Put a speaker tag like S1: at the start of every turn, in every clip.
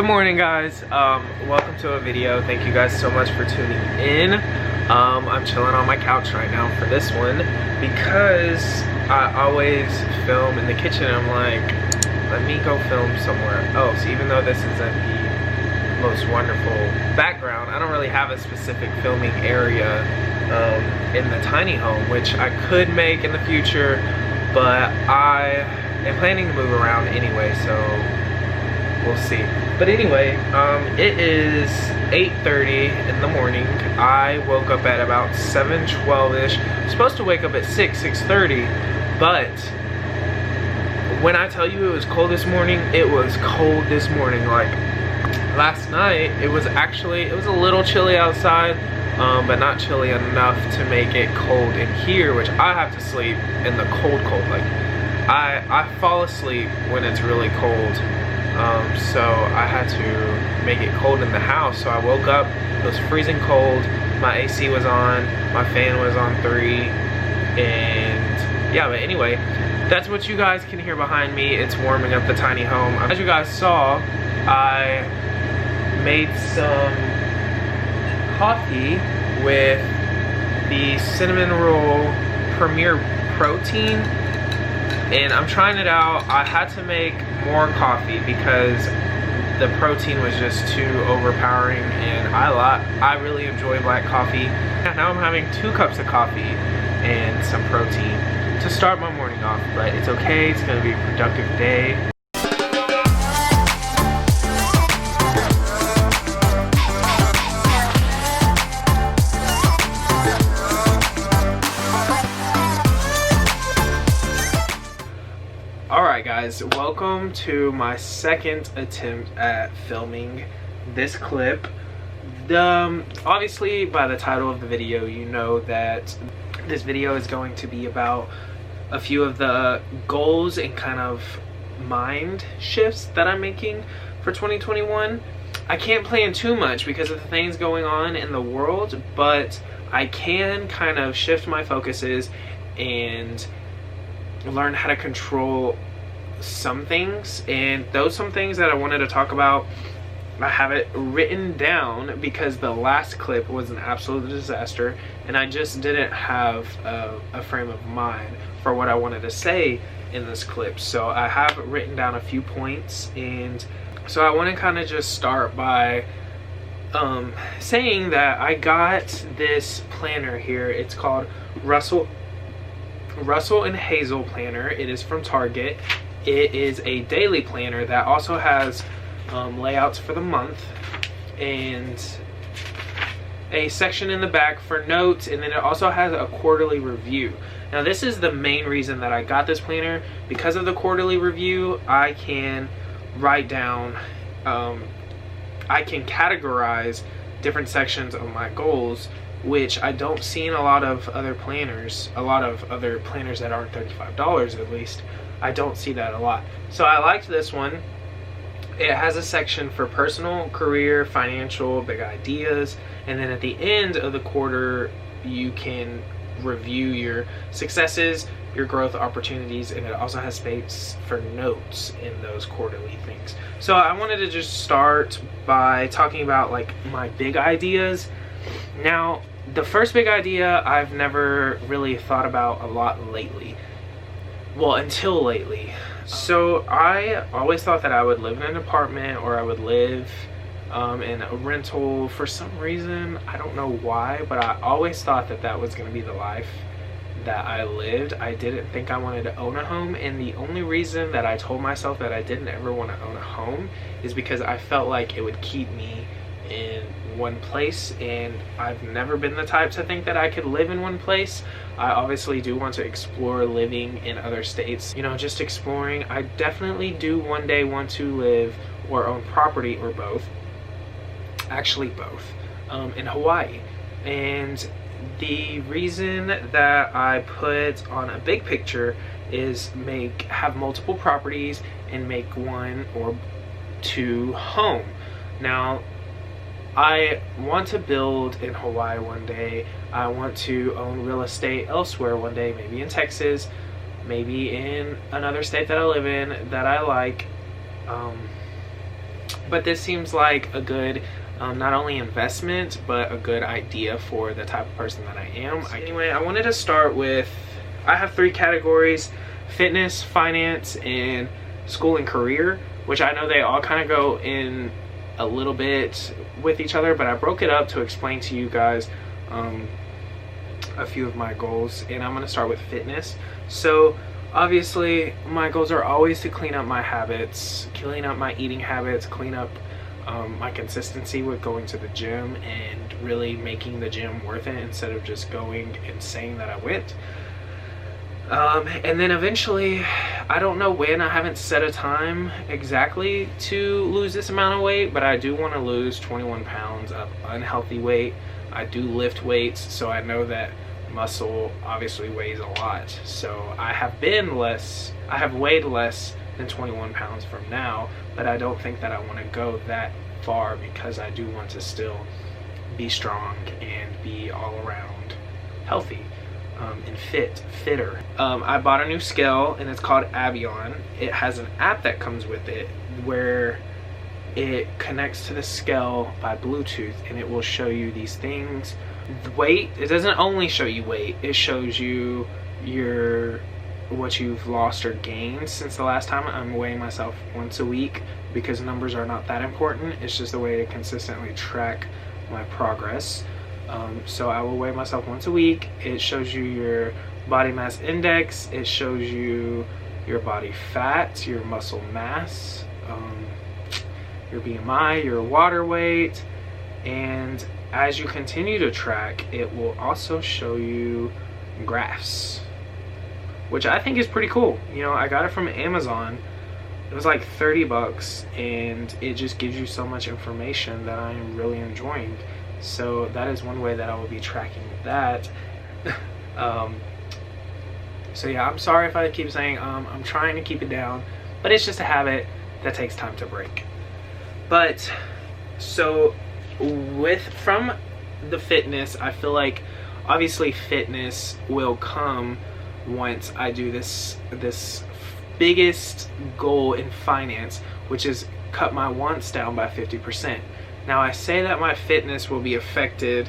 S1: Good morning, guys. Welcome to a video. Thank you guys so much for tuning in. I'm chilling on my couch right now for this one because I always film in the kitchen. I'm like, let me go film somewhere else. Even though this isn't the most wonderful background, I don't really have a specific filming area in the tiny home, which I could make in the future, but I am planning to move around anyway, so we'll see. But anyway, it is 8:30 in the morning. I woke up at about 7:12ish. I'm supposed to wake up at 6:30, but when I tell you it was cold this morning, it was cold this morning. Like last night, it was a little chilly outside, but not chilly enough to make it cold in here, which I have to sleep in the cold. Like I fall asleep when it's really cold. So I had to make it cold in the house. So I woke up, it was freezing cold, my AC was on, my fan was on 3, and yeah, but anyway, that's what you guys can hear behind me. It's warming up the tiny home. As you guys saw, I made some coffee with the cinnamon roll Premier Protein, and I'm trying it out. I had to make more coffee because the protein was just too overpowering, and I really enjoy black coffee. And now I'm having 2 cups of coffee and some protein to start my morning off, but it's okay. It's gonna be a productive day. Alright guys, welcome to my second attempt at filming this clip. Obviously by the title of the video you know that this video is going to be about a few of the goals and kind of mind shifts that I'm making for 2021. I can't plan too much because of the things going on in the world, but I can kind of shift my focuses and learn how to control some things. And those some things that I wanted to talk about, I have it written down because the last clip was an absolute disaster and I just didn't have a frame of mind for what I wanted to say in this clip. So I have written down a few points, and so I want to kind of just start by saying that I got this planner here. It's called Russell and Hazel planner. It is from Target. It is a daily planner that also has layouts for the month and a section in the back for notes, and then it also has a quarterly review. Now this is the main reason that I got this planner. Because of the quarterly review, I can write down, I can categorize different sections of my goals, which I don't see in a lot of other planners, that aren't $35 at least. I don't see that a lot. So I liked this one. It has a section for personal, career, financial, big ideas, and then at the end of the quarter you can review your successes, your growth opportunities, and it also has space for notes in those quarterly things. So I wanted to just start by talking about like my big ideas. Now, the first big idea I've never really thought about a lot lately. Well, until lately. So I always thought that I would live in an apartment, or I would live in a rental for some reason. I don't know why, but I always thought that that was going to be the life that I lived. I didn't think I wanted to own a home, and the only reason that I told myself that I didn't ever want to own a home is because I felt like it would keep me in one place, and I've never been the type to think that I could live in one place. I obviously do want to explore living in other states, you know, just exploring. I definitely do one day want to live or own property, or both, actually both, in Hawaii. And the reason that I put on a big picture is have multiple properties and make 1 or 2 home. Now I want to build in Hawaii one day. I want to own real estate elsewhere one day, maybe in Texas, maybe in another state that I live in that I like. But this seems like a good not only investment but a good idea for the type of person that I am. Anyway, I wanted to start with, I have 3 categories: fitness, finance, and school and career, which I know they all kind of go in a little bit with each other, but I broke it up to explain to you guys a few of my goals. And I'm going to start with fitness. So obviously my goals are always to clean up my habits, clean up my eating habits, clean up my consistency with going to the gym, and really making the gym worth it instead of just going and saying that I went. And then eventually, I don't know when, I haven't set a time exactly to lose this amount of weight, but I do want to lose 21 pounds of unhealthy weight. I do lift weights, so I know that muscle obviously weighs a lot. So I have weighed less than 21 pounds from now, but I don't think that I want to go that far, because I do want to still be strong and be all around healthy. And fitter. I bought a new scale, and it's called Abion. It has an app that comes with it where it connects to the scale by Bluetooth, and it will show you these things. The weight, it doesn't only show you weight, it shows you what you've lost or gained since the last time. I'm weighing myself once a week because numbers are not that important. It's just a way to consistently track my progress. So I will weigh myself once a week. It shows you your body mass index, it shows you your body fat, your muscle mass, your BMI, your water weight, and as you continue to track, it will also show you graphs, which I think is pretty cool. You know, I got it from Amazon. It was like 30 bucks, and it just gives you so much information that I am really enjoying. So that is one way that I will be tracking that. So yeah, I'm sorry if I keep saying I'm trying to keep it down, but it's just a habit that takes time to break. But so from the fitness, I feel like obviously fitness will come once I do this biggest goal in finance, which is cut my wants down by 50%. Now I say that my fitness will be affected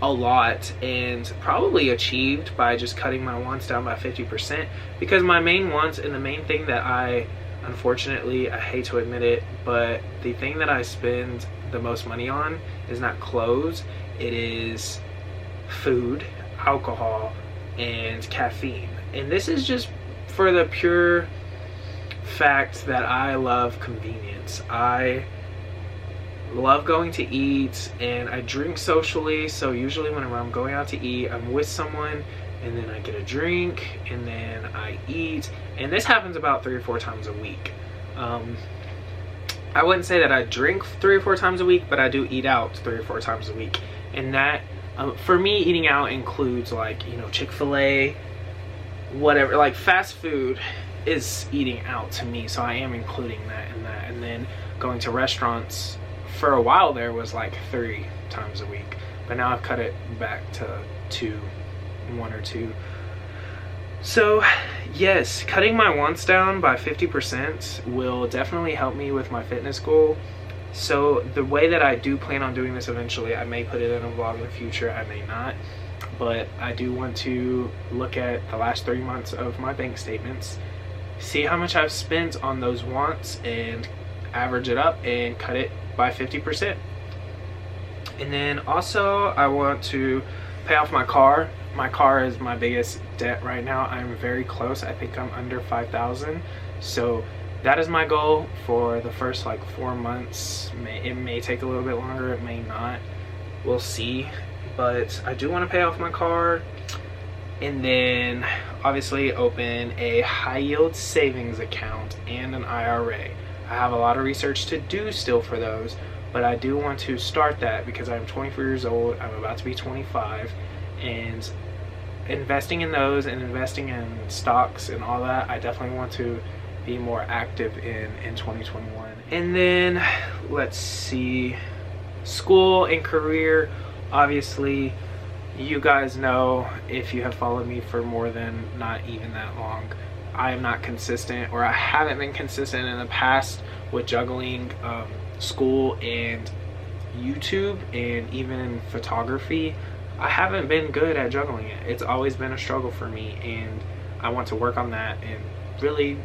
S1: a lot and probably achieved by just cutting my wants down by 50%, because my main wants, and the main thing that unfortunately, I hate to admit it, but the thing that I spend the most money on is not clothes, it is food, alcohol, and caffeine. And this is just for the pure fact that I love convenience. I love going to eat, and I drink socially, so usually whenever I'm going out to eat, I'm with someone, and then I get a drink, and then I eat, and this happens about 3 or 4 times a week. I wouldn't say that I drink 3 or 4 times a week, but I do eat out 3 or 4 times a week, and that for me, eating out includes, like, you know, Chick-fil-A, whatever, like fast food is eating out to me, so I am including that in that. And then going to restaurants for a while there was like 3 times a week, but now I've cut it back to 1 or 2. So yes, cutting my wants down by 50% will definitely help me with my fitness goal. So the way that I do plan on doing this eventually, I may put it in a vlog in the future, I may not, but I do want to look at the last 3 months of my bank statements, see how much I've spent on those wants, and average it up and cut it by 50%. And then also I want to pay off my car. My car is my biggest debt right now. I'm very close. I think I'm under 5,000. So that is my goal for the first like 4 months. It may take a little bit longer, it may not. We'll see. But I do want to pay off my car, and then obviously open a high yield savings account and an IRA. I have a lot of research to do still for those, but I do want to start that because I'm 24 years old. I'm about to be 25, and investing in those and investing in stocks and all that, I definitely want to be more active in 2021. And then let's see, school and career. Obviously, you guys know, if you have followed me for more than not even that long, I am not consistent, or I haven't been consistent in the past with juggling school and YouTube and even photography, I haven't been good at juggling it. It's always been a struggle for me, and I want to work on that and really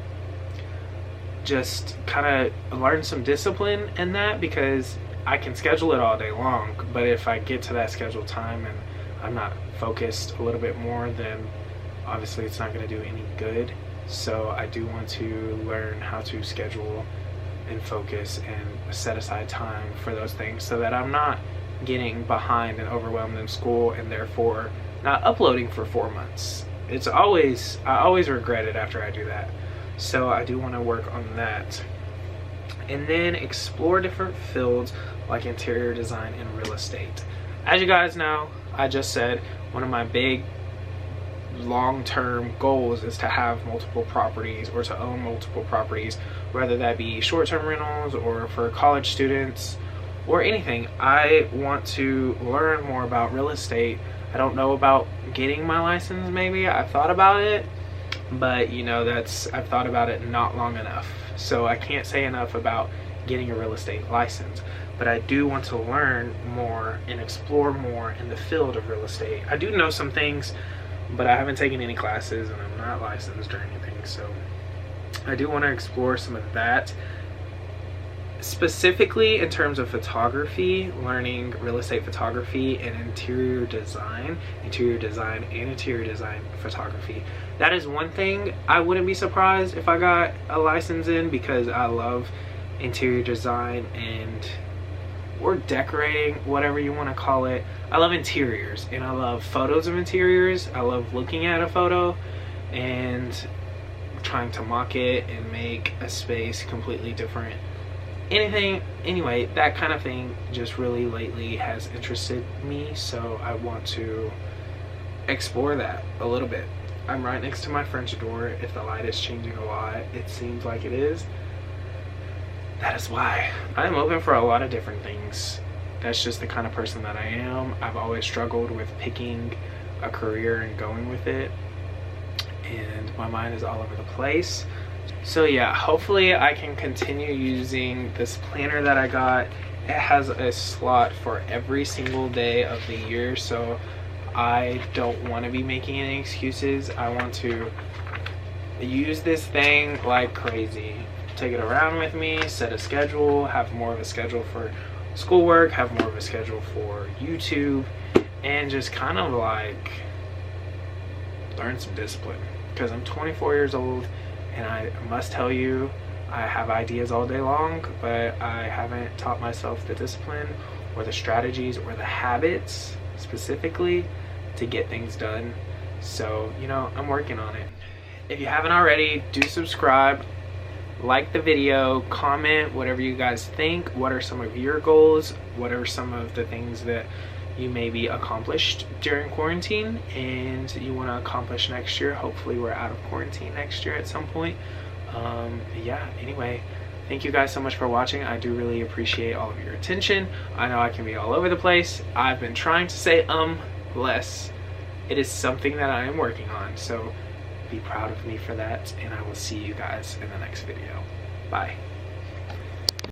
S1: just kind of learn some discipline in that, because I can schedule it all day long, but if I get to that scheduled time and I'm not focused a little bit more, then obviously it's not going to do any good. So I do want to learn how to schedule and focus and set aside time for those things, so that I'm not getting behind and overwhelmed in school and therefore not uploading for 4 months. I always regret it after I do that. So I do want to work on that. And then explore different fields like interior design and real estate. As you guys know, I just said one of my big long-term goals is to have multiple properties, or to own multiple properties, whether that be short-term rentals or for college students or anything. I want to learn more about real estate. I don't know about getting my license. Maybe I've thought about it, but you know, I've thought about it not long enough, so I can't say enough about getting a real estate license. But I do want to learn more and explore more in the field of real estate. I do know some things, but I haven't taken any classes and I'm not licensed or anything, so I do want to explore some of that. Specifically in terms of photography, learning real estate photography and interior design photography. That is one thing I wouldn't be surprised if I got a license in, because I love interior design or decorating, whatever you want to call it. I love interiors and I love photos of interiors. I love looking at a photo and trying to mock it and make a space completely different. Anyway, that kind of thing just really lately has interested me, so I want to explore that a little bit. I'm right next to my French door. If the light is changing a lot, it seems like it is. That is why. I'm open for a lot of different things. That's just the kind of person that I am. I've always struggled with picking a career and going with it, and my mind is all over the place. So yeah, hopefully I can continue using this planner that I got. It has a slot for every single day of the year, so I don't want to be making any excuses. I want to use this thing like crazy. Take it around with me, set a schedule, have more of a schedule for schoolwork, have more of a schedule for YouTube, and just kind of like learn some discipline. Because I'm 24 years old, and I must tell you, I have ideas all day long, but I haven't taught myself the discipline or the strategies or the habits specifically to get things done. So, you know, I'm working on it. If you haven't already, do subscribe, like the video, comment whatever you guys think. What are some of your goals? What are some of the things that you maybe accomplished during quarantine and you want to accomplish next year? Hopefully we're out of quarantine next year at some point. Yeah, anyway, thank you guys so much for watching. I do really appreciate all of your attention. I know I can be all over the place. I've been trying to say less. It is something that I am working on, so be proud of me for that, and I will see you guys in the next video. Bye.